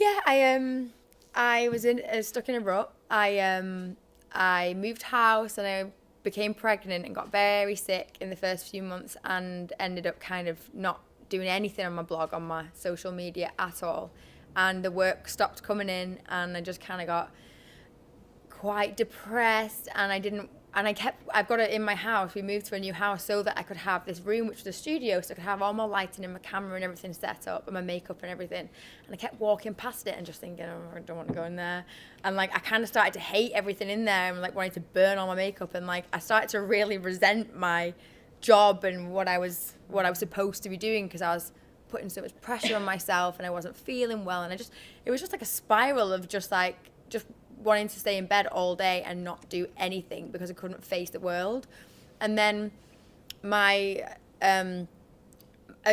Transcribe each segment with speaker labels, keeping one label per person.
Speaker 1: Yeah, I was stuck in a rut. I moved house and I became pregnant and got very sick in the first few months and ended up kind of not doing anything on my blog, on my social media at all. And the work stopped coming in and I just kind of got quite depressed and I've got it in my house. We moved to a new house so that I could have this room, which was a studio, so I could have all my lighting and my camera and everything set up and my makeup and everything. And I kept walking past it and just thinking, oh, I don't want to go in there. And like, I kind of started to hate everything in there and like wanting to burn all my makeup. And like, I started to really resent my job and what I was supposed to be doing because I was putting so much pressure on myself and I wasn't feeling well. And it was just like a spiral of just wanting to stay in bed all day and not do anything because I couldn't face the world. And then a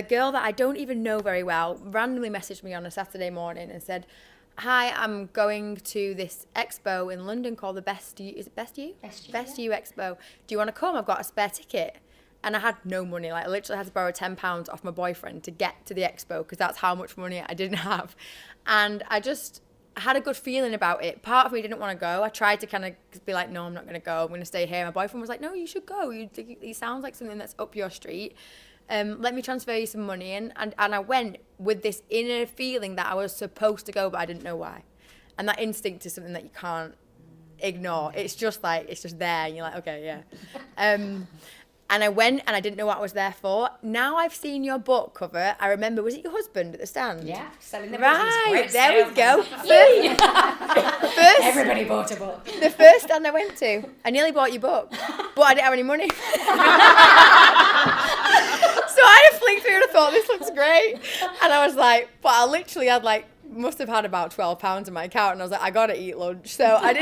Speaker 1: girl that I don't even know very well randomly messaged me on a Saturday morning and said, hi, I'm going to this expo in London called the Best You Expo. Do you want to come? I've got a spare ticket. And I had no money. Like, I literally had to borrow £10 off my boyfriend to get to the expo because that's how much money I didn't have. And I had a good feeling about it. Part of me didn't want to go. I tried to kind of be like, no, I'm not going to go. I'm going to stay here. My boyfriend was like, no, you should go. It sounds like something that's up your street. Let me transfer you some money. And I went with this inner feeling that I was supposed to go, but I didn't know why. And that instinct is something that you can't ignore. It's just there. And you're like, okay, yeah. And I went and I didn't know what I was there for. Now I've seen your book cover. I remember, was it your husband at the stand?
Speaker 2: Yeah, selling the
Speaker 1: right, there we go.
Speaker 2: Everybody bought a book.
Speaker 1: The first stand I went to, I nearly bought your book, but I didn't have any money. So I had to flick through and I thought, this looks great. And I was like, but I literally had must have had about £12 in my account, and I was like, I gotta eat lunch. So I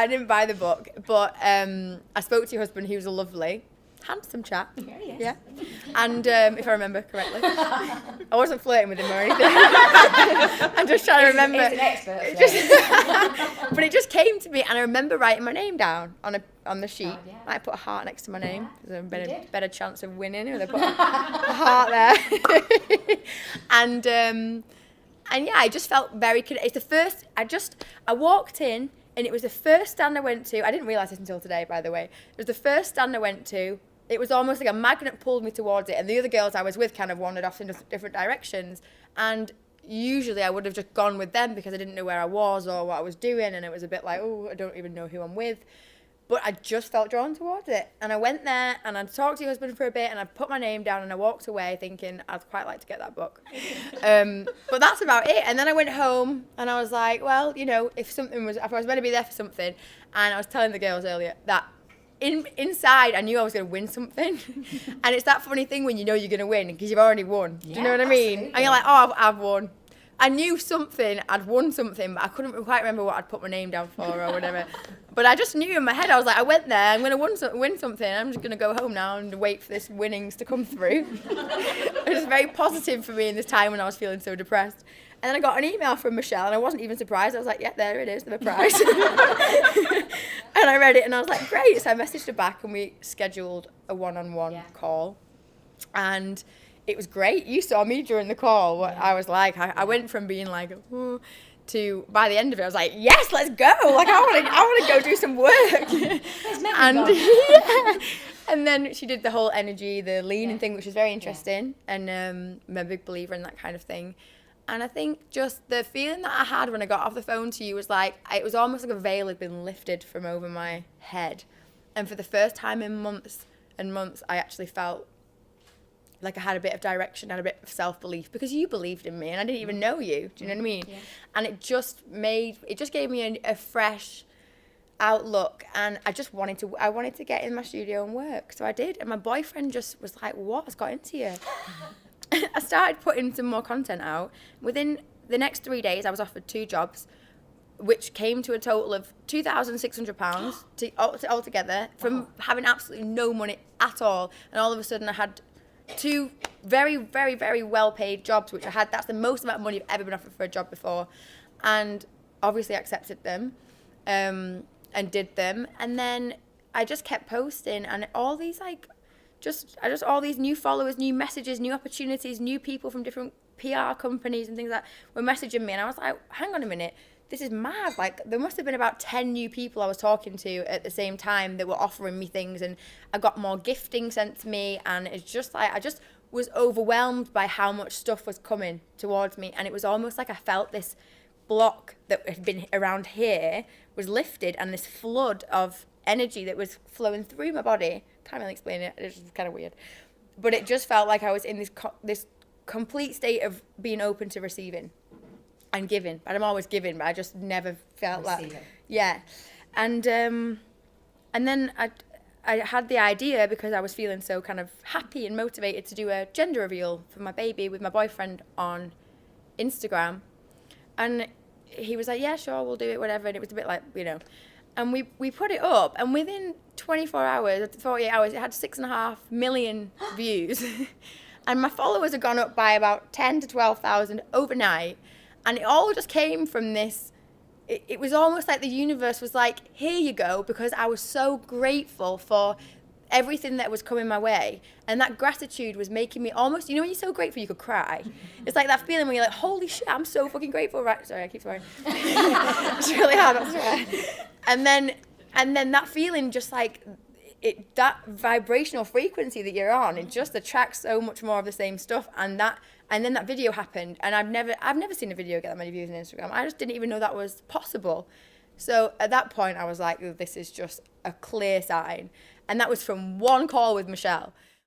Speaker 1: didn't buy the book, but I spoke to your husband. He was a lovely, handsome chap. Yeah. And if I remember correctly, I wasn't flirting with him or anything. I'm just trying to remember.
Speaker 2: He's an expert.
Speaker 1: But it just came to me, and I remember writing my name down on the sheet.
Speaker 2: Oh, yeah.
Speaker 1: I put a heart next to my name because I had a better chance of winning if I put a heart there. And yeah, I just felt very. It's the first. I walked in. And it was the first stand I went to. I didn't realise this until today, by the way. It was the first stand I went to. It was almost like a magnet pulled me towards it. And the other girls I was with kind of wandered off in different directions. And usually I would have just gone with them because I didn't know where I was or what I was doing. And it was a bit like, oh, I don't even know who I'm with. But I just felt drawn towards it. And I went there and I talked to your husband for a bit and I put my name down and I walked away thinking I'd quite like to get that book. But that's about it. And then I went home and I was like, well, if I was meant to be there for something, and I was telling the girls earlier that inside I knew I was going to win something. And it's that funny thing when you know you're going to win because you've already won. Do you know what I mean?
Speaker 2: Absolutely.
Speaker 1: And you're like, oh, I've won. I knew something, I'd won something, but I couldn't quite remember what I'd put my name down for or whatever. But I just knew in my head, I was like, I went there, I'm going to win something, I'm just going to go home now and wait for this winnings to come through. It was very positive for me in this time when I was feeling so depressed. And then I got an email from Michelle and I wasn't even surprised. I was like, yeah, there it is, the prize. And I read it and I was like, great. So I messaged her back and we scheduled a one-on-one call. And it was great. You saw me during the call. What I was like, I went from being like, oh, to by the end of it, I was like, yes, let's go. Like I want to go do some work. And then she did the whole energy, the leaning thing, which was very interesting. And I'm a big believer in that kind of thing. And I think just the feeling that I had when I got off the phone to you was like, it was almost like a veil had been lifted from over my head. And for the first time in months and months, I actually felt like I had a bit of direction and a bit of self-belief because you believed in me and I didn't even know you. Do you know what I mean? Yeah. And it just gave me a fresh outlook, and I wanted to get in my studio and work. So I did. And my boyfriend just was like, what has got into you? I started putting some more content out. Within the next 3 days, I was offered 2 jobs, which came to a total of £2,600 altogether from having absolutely no money at all. And all of a sudden I had 2 very, very, very well-paid jobs, which I had. That's the most amount of money I've ever been offered for a job before. And obviously I accepted them and did them. And then I just kept posting, and all these all these new followers, new messages, new opportunities, new people from different PR companies and things like that were messaging me, and I was like, hang on a minute, this is mad. Like, there must have been about 10 new people I was talking to at the same time that were offering me things, and I got more gifting sent to me, and it's just like, I just was overwhelmed by how much stuff was coming towards me, and it was almost like I felt this block that had been around here was lifted, and this flood of energy that was flowing through my body. Can't really explain it. It's just kind of weird, but it just felt like I was in this complete state of being open to receiving and giving. But I'm always giving, but I just never felt
Speaker 2: Receiving.
Speaker 1: yeah. And then I had the idea, because I was feeling so kind of happy and motivated, to do a gender reveal for my baby with my boyfriend on Instagram. And he was like, yeah, sure, we'll do it, whatever. And it was a bit like, you know. And we put it up, and within 24 hours, 48 hours, it had 6.5 million views. And my followers had gone up by about 10 to 12,000 overnight. And it all just came from this. It was almost like the universe was like, here you go, because I was so grateful for everything that was coming my way. And that gratitude was making me almost, you know, when you're so grateful you could cry. It's like that feeling when you're like, holy shit, I'm so fucking grateful. Right? Sorry, I keep swearing. It's really hard not to swear. And then that feeling, just like that vibrational frequency that you're on, it just attracts so much more of the same stuff. And then that video happened, and I've never seen a video get that many views on Instagram. I just didn't even know that was possible. So at that point, I was like, oh, this is just a clear sign. And that was from one call with Michelle.